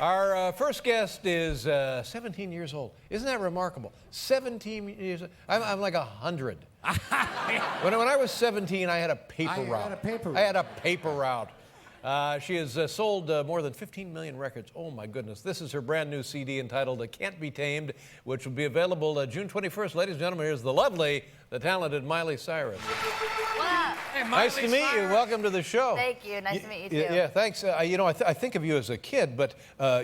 Our first guest is 17 years old. Isn't that remarkable? 17 years old. I'm like 100. When I was 17, I had a paper route. I had a paper route. She has sold more than 15 million records. Oh, my goodness. This is her brand new CD entitled Can't Be Tamed, which will be available June 21st. Ladies and gentlemen, here's the lovely, the talented Miley Cyrus. Hey, Miley nice to meet you. Welcome to the show. Thank you. Nice to meet you, too. Yeah, thanks. You know, I think of you as a kid, but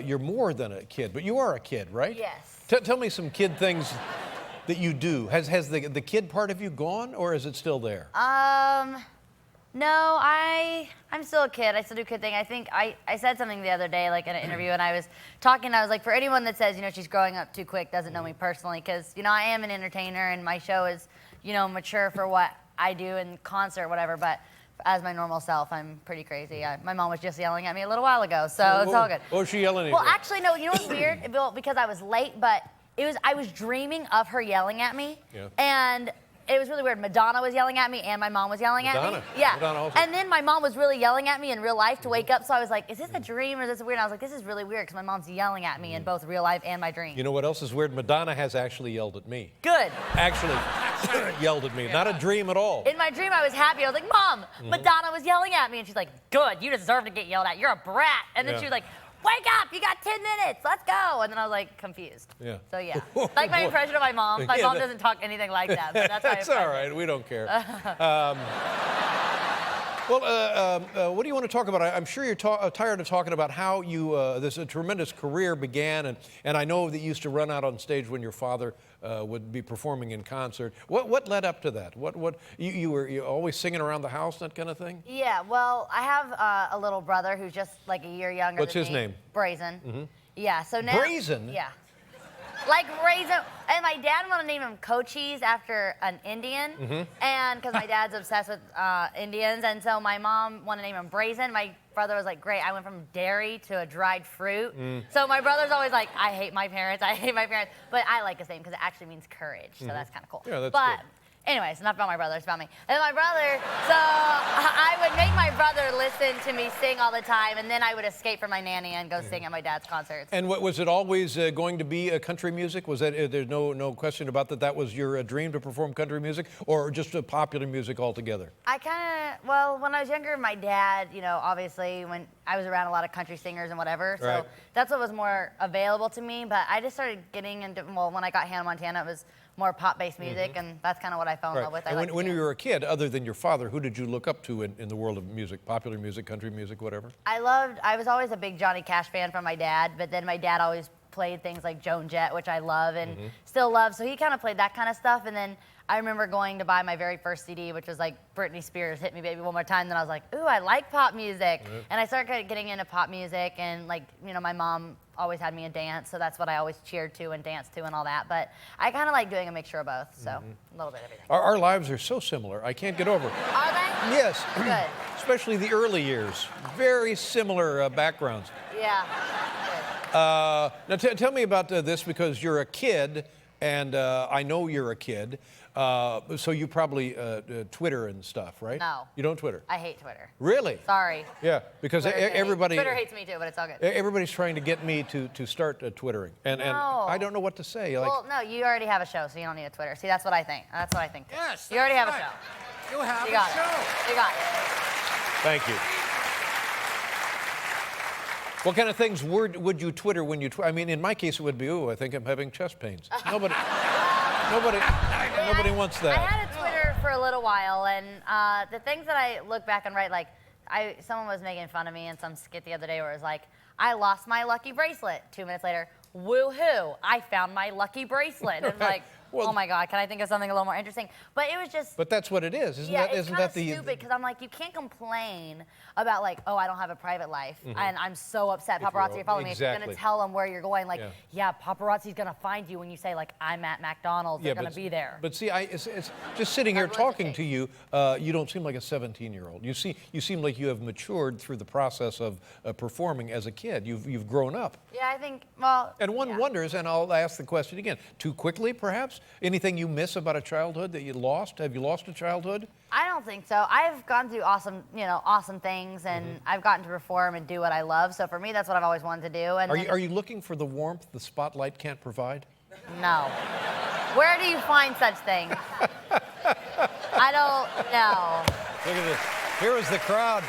you're more than a kid. But you are a kid, right? Yes. Tell me some kid things that you do. Has the kid part of you gone, or is it still there? No, I'm still a kid. I still do kid thing. I think I said something the other day, like in an interview, and I was talking. I was like, for anyone that says, you know, she's growing up too quick, doesn't know me personally, because, you know, I am an entertainer, and my show is, you know, mature for what I do in concert, whatever. But as my normal self, I'm pretty crazy. My mom was just yelling at me a little while ago, so it's all good. What was she yelling at you? Well, actually, no. You know what's weird? Well, because I was late, but I was dreaming of her yelling at me, and it was really weird. Madonna was yelling at me, and my mom was yelling at me. Yeah. Madonna also. And then my mom was really yelling at me in real life to wake up. So I was like, "Is this a dream or is this weird?" And I was like, "This is really weird because my mom's yelling at me in both real life and my dream." You know what else is weird? Madonna has actually yelled at me. Good. Actually yelled at me. Not a dream at all. In my dream, I was happy. I was like, "Mom, Madonna was yelling at me," and she's like, "Good. You deserve to get yelled at. You're a brat." And then she was like, "Wake up, you got 10 minutes, let's go." And then I was like confused. Yeah. So yeah, like my impression of my mom. My mom doesn't talk anything like that, but that's That's all right, we don't care. What do you want to talk about? I'm sure you're tired of talking about how you, this tremendous career began, and I know that you used to run out on stage when your father would be performing in concert. What led up to that? You were always singing around the house, that kind of thing? Yeah, well, I have a little brother who's just like a year younger What's than his me. name? Brazen. Yeah, so now. Brazen? Yeah. Like Raisin, and my dad wanted to name him Cochise after an Indian, and because my dad's obsessed with Indians, and so my mom wanted to name him Brazen. My brother was like, "Great, I went from dairy to a dried fruit." So my brother's always like, "I hate my parents, I hate my parents," but I like his name because it actually means courage, so that's kind of cool. Yeah, that's but good. anyways, enough about my brother, it's about me. And my brother, so I would make my brother listen to me sing all the time, and then I would escape from my nanny and go sing at my dad's concerts. And was it always going to be country music? Was that there's no question about that? That was your dream to perform country music, or just popular music altogether? Well, when I was younger, my dad, you know, obviously when I was around a lot of country singers and whatever, so that's what was more available to me. But I just started getting into, well, when I got Hannah Montana, it was more pop-based music, and that's kind of what I fell in love with. And when you were a kid, other than your father, who did you look up to in the world of music, popular music, country music, whatever? I was always a big Johnny Cash fan from my dad, but then my dad always played things like Joan Jett, which I love and still love, so he kind of played that kind of stuff. And then I remember going to buy my very first CD, which was like Britney Spears' Hit Me Baby One More Time. Then I was like, ooh, I like pop music. And I started getting into pop music, and like, you know, my mom always had me in dance, so that's what I always cheered to and danced to and all that. But I kind of like doing a mixture of both, so a little bit of everything. Our lives are so similar. I can't get over it. Are they? Yes. Good. Especially the early years. Very similar backgrounds. Yeah. Now tell me about this, because you're a kid, and I know you're a kid. So you probably Twitter and stuff, right? No. You don't Twitter? I hate Twitter. Really? Sorry. Yeah, because everybody... Twitter hates me too, but it's all good. Everybody's trying to get me to start Twittering, and I don't know what to say. Like, well, no, you already have a show, so you don't need a Twitter. See, that's what I think. That's what I think. Yes, you already have a right. show. You have You got a show. it. You got it. Thank you. What kind of things would you Twitter when you I mean, in my case, it would be, ooh, I think I'm having chest pains. Nobody wants that. I had a Twitter for a little while, and the things that I look back and write, like, someone was making fun of me in some skit the other day where it was like, I lost my lucky bracelet. 2 minutes later, woohoo, I found my lucky bracelet. And it's like, Well, oh my God, can I think of something a little more interesting? But it was just... But that's what it is, isn't yeah, that? it's kind of stupid, because I'm like, you can't complain about like, oh, I don't have a private life, and I'm so upset paparazzi are following me. If you're gonna tell them where you're going, like, yeah, paparazzi's gonna find you when you say like, I'm at McDonald's, they're gonna be there. But see, it's just sitting here talking to you, you don't seem like a 17-year-old. You seem like you have matured through the process of performing as a kid. You've grown up. Yeah, I think, well... And one wonders, and I'll ask the question again, too quickly, perhaps? Anything you miss about a childhood that you lost? Have you lost a childhood? I don't think so. I've gone through awesome, awesome things, and I've gotten to perform and do what I love. So for me, that's what I've always wanted to do. And Are you looking for the warmth the spotlight can't provide? No. Where do you find such things? I don't know. Look at this. Here was the crowd.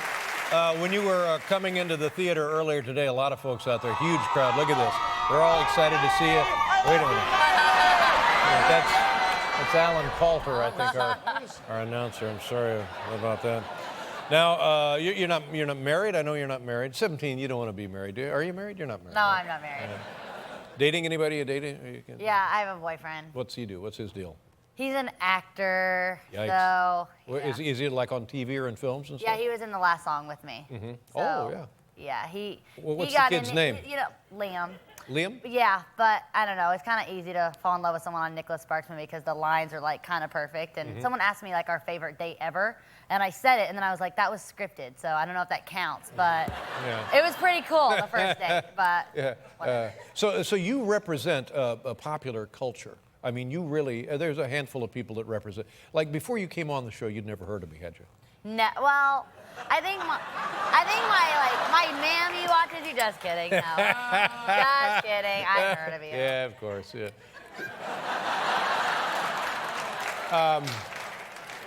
When you were coming into the theater earlier today, a lot of folks out there, huge crowd. Look at this. They're all excited to see you. Wait a minute. That's Alan Coulter, I think, our announcer. I'm sorry about that. Now, you're not married. I know you're not married. 17, you don't want to be married, do you? Are you married? You're not married. No, I'm not married. Dating anybody? You dating? Yeah, I have a boyfriend. What's he do? What's his deal? He's an actor. Yikes. So Yeah. Is he like on TV or in films and stuff? Yeah, he was in the last song with me. Mm-hmm. So, Oh, yeah. Yeah, What's he got the kid's name? Liam. Liam? Yeah, but I don't know. It's kind of easy to fall in love with someone on Nicholas Sparks' movie because the lines are like kind of perfect. And someone asked me like our favorite date ever, and I said it, and then I was like, that was scripted, so I don't know if that counts, but it was pretty cool the first date. But So you represent a popular culture. I mean, you really. There's a handful of people that represent. Like before you came on the show, you'd never heard of me, had you? No, well, I think my mammy watches you. Just kidding. No, just kidding. I heard of you. Yeah, of course. Yeah.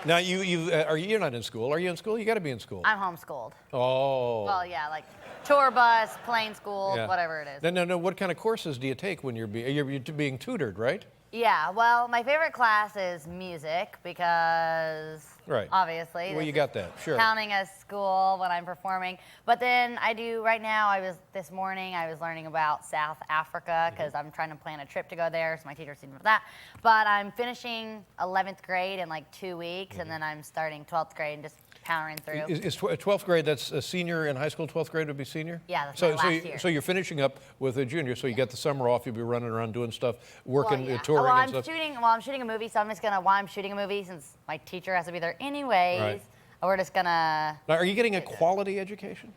Now you're not in school. Are you in school? You got to be in school. I'm homeschooled. Oh. Well, yeah, like tour bus, plain school, whatever it is. No. What kind of courses do you take when you're being tutored, right? Yeah, well, my favorite class is music because, obviously. Well, you got that, sure. Counting as school when I'm performing. But then this morning, I was learning about South Africa because I'm trying to plan a trip to go there, so my teacher's teaching for that. But I'm finishing 11th grade in like 2 weeks, and then I'm starting 12th grade and just powering through. Is 12th grade, that's a senior in high school, 12th grade would be senior? Yeah, that's my last year. So you're finishing up with a junior, so you got the summer off, you'll be running around doing stuff, working, touring and stuff. I'm shooting a movie, so I'm just gonna, while I'm shooting a movie, since my teacher has to be there anyways, we're just gonna... Now, are you getting a quality education?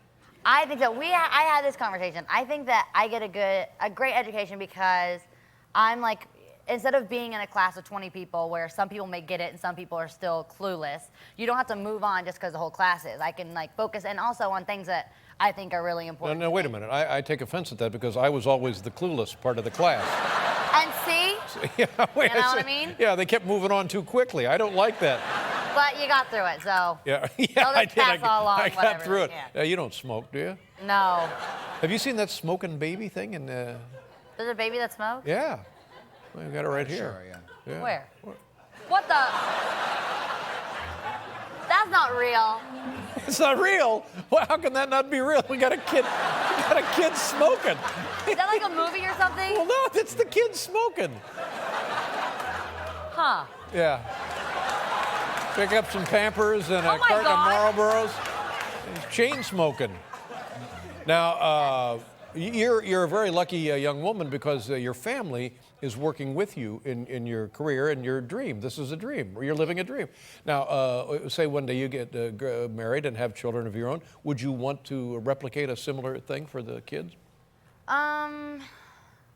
I think that I had this conversation. I think that I get a great education because I'm like, instead of being in a class of 20 people where some people may get it and some people are still clueless, you don't have to move on just because the whole class is. I can like focus and also on things that I think are really important. No, wait a minute. I take offense at that because I was always the clueless part of the class. And see? You know what I mean? Yeah, they kept moving on too quickly. I don't like that. But you got through it, so. Yeah, I did. I got through it. You don't smoke, do you? No. Have you seen that smoking baby thing? There's a baby that smokes? Yeah. Well, we got it right here. Sure, yeah. Where? What the? That's not real. It's not real? Well, how can that not be real? We got a kid smoking. Is that like a movie or something? Well, no, it's the kid smoking. Huh. Yeah. Pick up some Pampers and a carton of Marlboros. He's chain smoking. Now, you're a very lucky young woman because your family is working with you in your career and your dream. This is a dream. You're living a dream. Now, say one day you get married and have children of your own. Would you want to replicate a similar thing for the kids?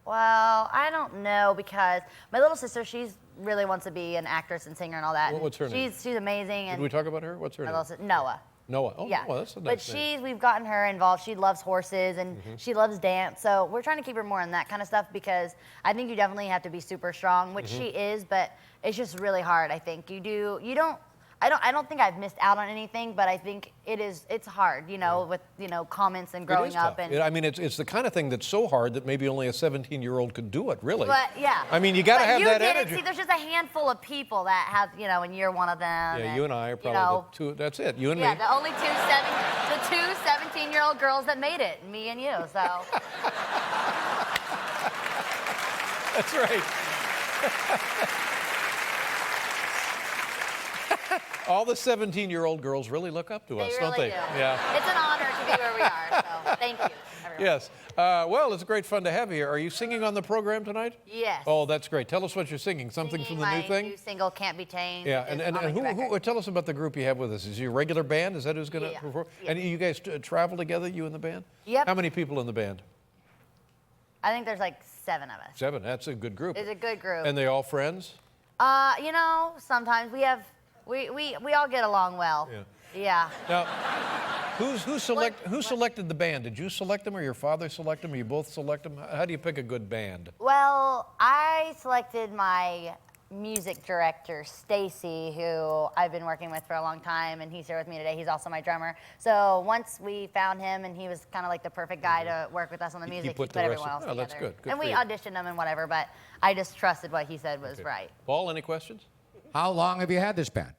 Well, I don't know because my little sister, she's really wants to be an actress and singer and all that. What's her name? She's amazing. And Did we talk about her? What's her name? Noah. Noah. Oh, yeah. Noah, that's a nice name. But we've gotten her involved. She loves horses and she loves dance. So we're trying to keep her more in that kind of stuff because I think you definitely have to be super strong, which she is, but it's just really hard, I think. I don't think I've missed out on anything, but I think it's hard, with, comments and growing up. And I mean, it's the kind of thing that's so hard that maybe only a 17-year-old could do it, really. But, yeah. I mean, you got to have that energy. See, there's just a handful of people that have, and you're one of them. Yeah, you and I are probably the two, that's it, you and me. Yeah, the only two 17-year-old girls that made it, me and you, so. That's right. All the 17-year-old girls really look up to us, don't they? Do. Yeah. It's an honor to be where we are, so thank you, everyone. Yes. Well, it's great fun to have you here. Are you singing on the program tonight? Yes. Oh, that's great. Tell us what you're singing. Something from the new thing? My new single, Can't Be Tamed. Yeah, and who? Tell us about the group you have with us. Is your regular band? Is that who's going to perform? Yeah. And you guys travel together, you and the band? Yep. How many people in the band? I think there's like 7 of us. 7, that's a good group. It's a good group. And they all friends? You know, sometimes we all get along well. Yeah. Yeah. Now, who selected the band? Did you select them or your father select them or you both select them? How do you pick a good band? Well, I selected my music director, Stacy, who I've been working with for a long time, and he's here with me today. He's also my drummer. So once we found him, and he was kind of like the perfect guy to work with us on the music, he put everyone else together. That's good. Good and for we you. auditioned him and whatever, but I just trusted what he said was right. Paul, any questions? How long have you had this band?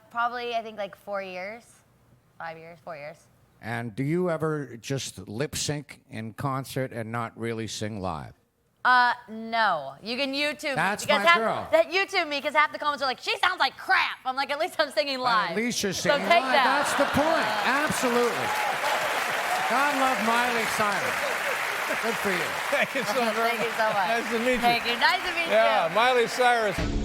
Probably, I think, like 4 years. 5 years, 4 years. And do you ever just lip sync in concert and not really sing live? No. You can YouTube That's me. my girl. That YouTube me, because half the comments are like, she sounds like crap. I'm like, at least I'm singing live. At least you're singing so take live. that. That's the point. Absolutely. God love Miley Cyrus. Good for you. Thank you so very much. Thank you so much. Nice to meet you. Thank you. Nice to meet you. Yeah, Miley Cyrus.